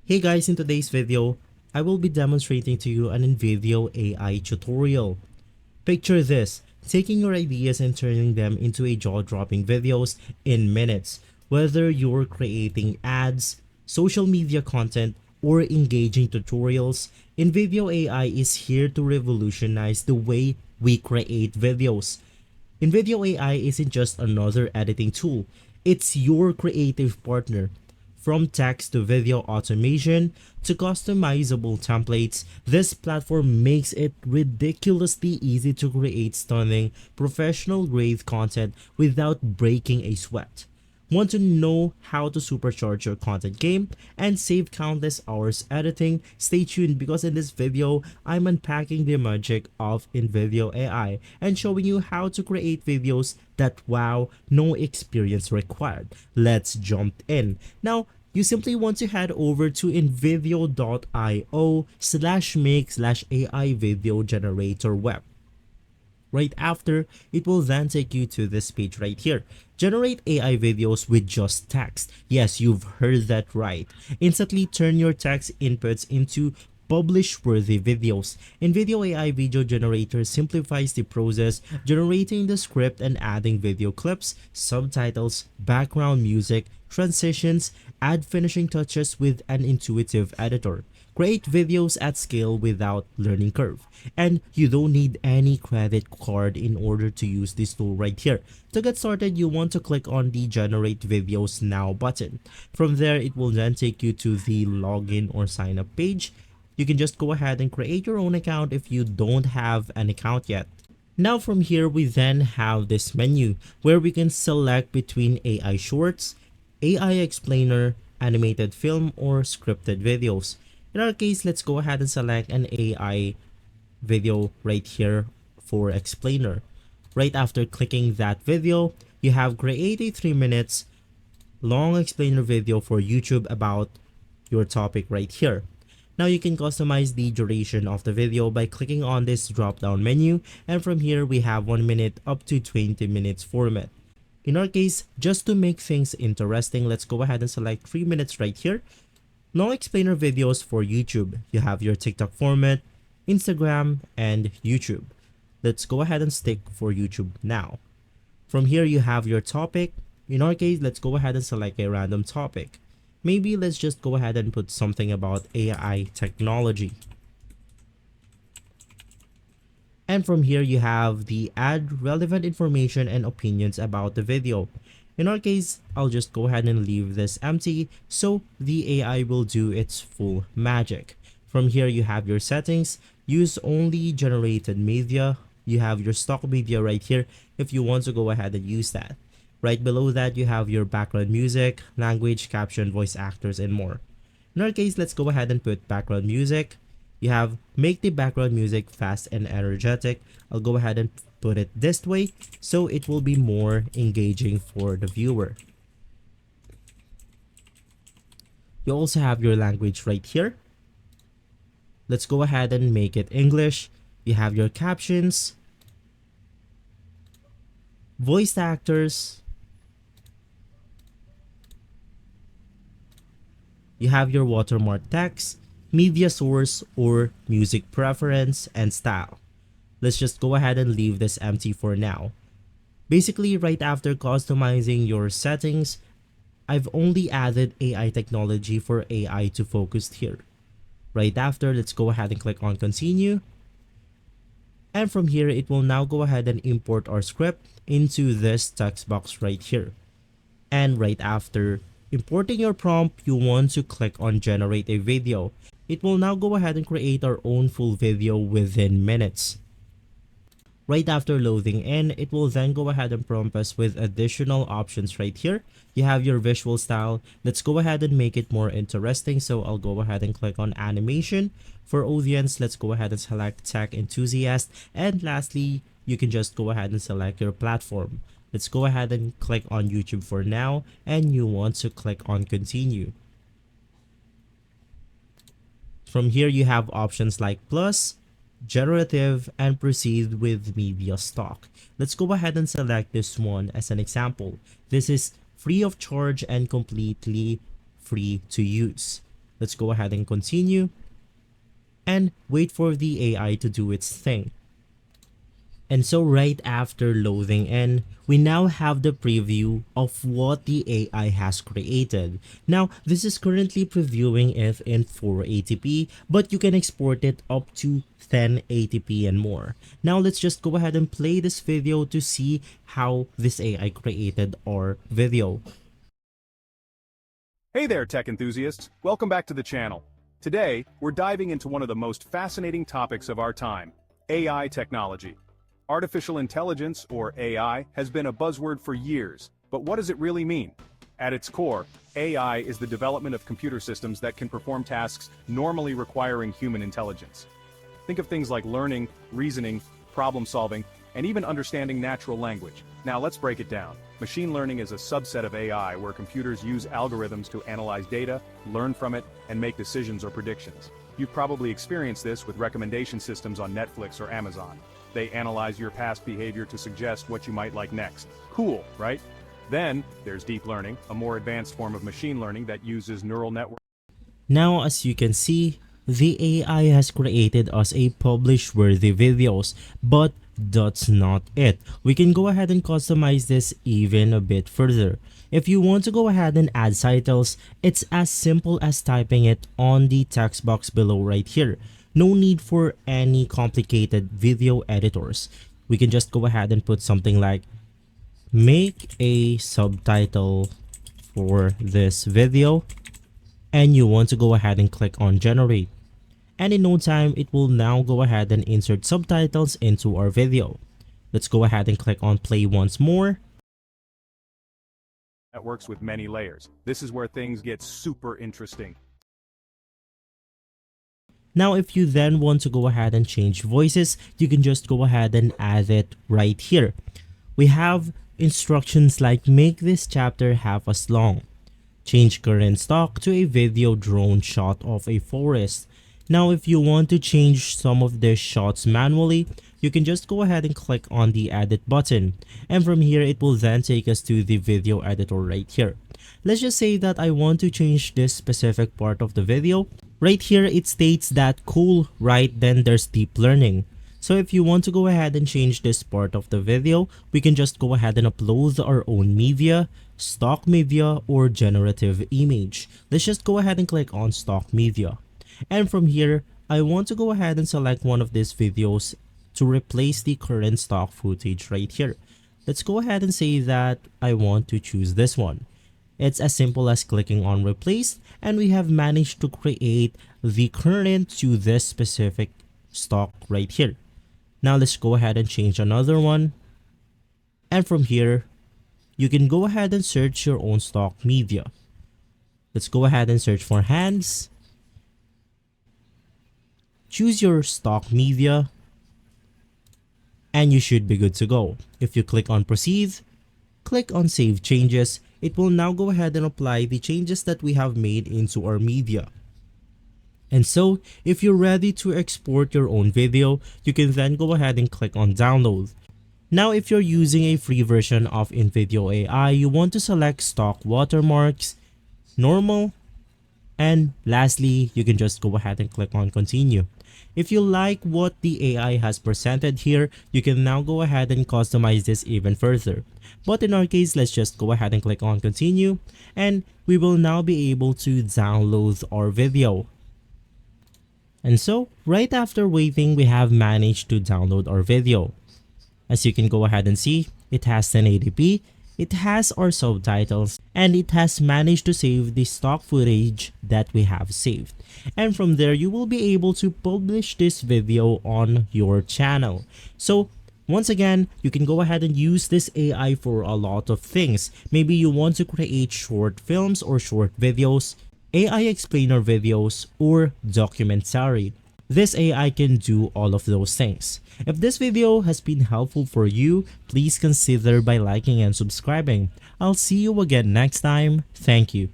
Hey guys, in today's video, I will be demonstrating to you an Invideo AI tutorial. Picture this, taking your ideas and turning them into a jaw-dropping videos in minutes. Whether you're creating ads, social media content, or engaging tutorials, Invideo AI is here to revolutionize the way we create videos. Invideo AI isn't just another editing tool, it's your creative partner. From text to video automation to customizable templates, this platform makes it ridiculously easy to create stunning, professional-grade content without breaking a sweat. Want to know how to supercharge your content game and save countless hours editing? Stay tuned because in this video, I'm unpacking the magic of Invideo AI and showing you how to create videos that wow, no experience required. Let's jump in. Now, you simply want to head over to invideo.io/make/AI video generator web. Right after, it will then take you to this page right here. Generate AI videos with just text. Yes, you've heard that right. Instantly turn your text inputs into publish-worthy videos. Invideo AI Video Generator simplifies the process, generating the script and adding video clips, subtitles, background music, transitions, add finishing touches with an intuitive editor. Create videos at scale without learning curve. And you don't need any credit card in order to use this tool right here. To get started, you want to click on the Generate Videos Now button. From there, it will then take you to the login or sign up page. You can just go ahead and create your own account if you don't have an account yet. Now from here, we then have this menu where we can select between AI shorts, AI explainer, animated film, or scripted videos. In our case, let's go ahead and select an AI video right here for explainer. Right after clicking that video, you have create a 3 minutes long explainer video for YouTube about your topic right here. Now you can customize the duration of the video by clicking on this drop down menu, and from here we have 1 minute up to 20 minutes format. In our case, just to make things interesting, let's go ahead and select 3 minutes right here. Long explainer videos for YouTube. You have your TikTok format, Instagram, and YouTube. Let's go ahead and stick for YouTube now. From here, you have your topic. In our case, let's go ahead and select a random topic. Maybe let's just go ahead and put something about AI technology. And from here, you have the add relevant information and opinions about the video. In our case, I'll just go ahead and leave this empty so the AI will do its full magic. From here, you have your settings, use only generated media. You have your stock media right here if you want to go ahead and use that. Right below that, you have your background music, language, caption, voice actors, and more. In our case, let's go ahead and put background music. You have make the background music fast and energetic. I'll go ahead and put it this way so it will be more engaging for the viewer. You also have your language right here. Let's go ahead and make it English. You have your captions, voice actors, you have your watermark text, media source or music preference, and style. Let's just go ahead and leave this empty for now. Basically, right after customizing your settings, I've only added AI technology for AI to focus here. Right after, let's go ahead and click on continue. And from here, it will now go ahead and import our script into this text box right here. And right after importing your prompt, you want to click on generate a video. It will now go ahead and create our own full video within minutes. Right after loading in, it will then go ahead and prompt us with additional options right here. You have your visual style. Let's go ahead and make it more interesting. So I'll go ahead and click on animation. For audience, let's go ahead and select tech enthusiast. And lastly, you can just go ahead and select your platform. Let's go ahead and click on YouTube for now, and you want to click on continue. From here, you have options like plus, generative, and proceed with media stock. Let's go ahead and select this one as an example. This is free of charge and completely free to use. Let's go ahead and continue and wait for the AI to do its thing. And so right after loading in, we now have the preview of what the AI has created. Now, this is currently previewing it in 480p, but you can export it up to 1080p and more. Now, let's just go ahead and play this video to see how this AI created our video. Hey there, tech enthusiasts. Welcome back to the channel. Today, we're diving into one of the most fascinating topics of our time, AI technology. Artificial intelligence, or AI, has been a buzzword for years, but what does it really mean? At its core, AI is the development of computer systems that can perform tasks normally requiring human intelligence. Think of things like learning, reasoning, problem solving, and even understanding natural language. Now let's break it down. Machine learning is a subset of AI where computers use algorithms to analyze data, learn from it, and make decisions or predictions. You've probably experienced this with recommendation systems on Netflix or Amazon. They analyze your past behavior to suggest what you might like next. Cool, right? Then, there's deep learning, a more advanced form of machine learning that uses neural networks. Now, as you can see, the AI has created us a publish-worthy videos, but that's not it. We can go ahead and customize this even a bit further. If you want to go ahead and add titles, it's as simple as typing it on the text box below right here. No need for any complicated video editors. We can just go ahead and put something like make a subtitle for this video, and you want to go ahead and click on generate. And in no time, it will now go ahead and insert subtitles into our video. Let's go ahead and click on play once more. Networks with many layers. This is where things get super interesting. Now, if you then want to go ahead and change voices, you can just go ahead and add it right here. We have instructions like make this chapter half as long. Change current stock to a video drone shot of a forest. Now, if you want to change some of the shots manually, you can just go ahead and click on the edit button. And from here, it will then take us to the video editor right here. Let's just say that I want to change this specific part of the video. Right here, it states that cool, right? Then there's deep learning. So if you want to go ahead and change this part of the video, we can just go ahead and upload our own media, stock media, or generative image. Let's just go ahead and click on stock media. And from here, I want to go ahead and select one of these videos to replace the current stock footage right here. Let's go ahead and say that I want to choose this one. It's as simple as clicking on replace, and we have managed to create the current to this specific stock right here. Now let's go ahead and change another one. And from here, you can go ahead and search your own stock media. Let's go ahead and search for hands. Choose your stock media, and you should be good to go. If you click on proceed, click on save changes, it will now go ahead and apply the changes that we have made into our media. And so, if you're ready to export your own video, you can then go ahead and click on download. Now, if you're using a free version of Invideo AI, you want to select stock watermarks, normal, and lastly, you can just go ahead and click on continue. If you like what the AI has presented here, you can now go ahead and customize this even further. But in our case, let's just go ahead and click on continue, and we will now be able to download our video. And so, right after waiting, we have managed to download our video. As you can go ahead and see, it has 1080p, it has our subtitles, and it has managed to save the stock footage that we have saved. And from there, you will be able to publish this video on your channel. So once again, you can go ahead and use this AI for a lot of things. Maybe you want to create short films or short videos, AI explainer videos, or documentary. This AI can do all of those things. If this video has been helpful for you, please consider by liking and subscribing. I'll see you again next time. Thank you.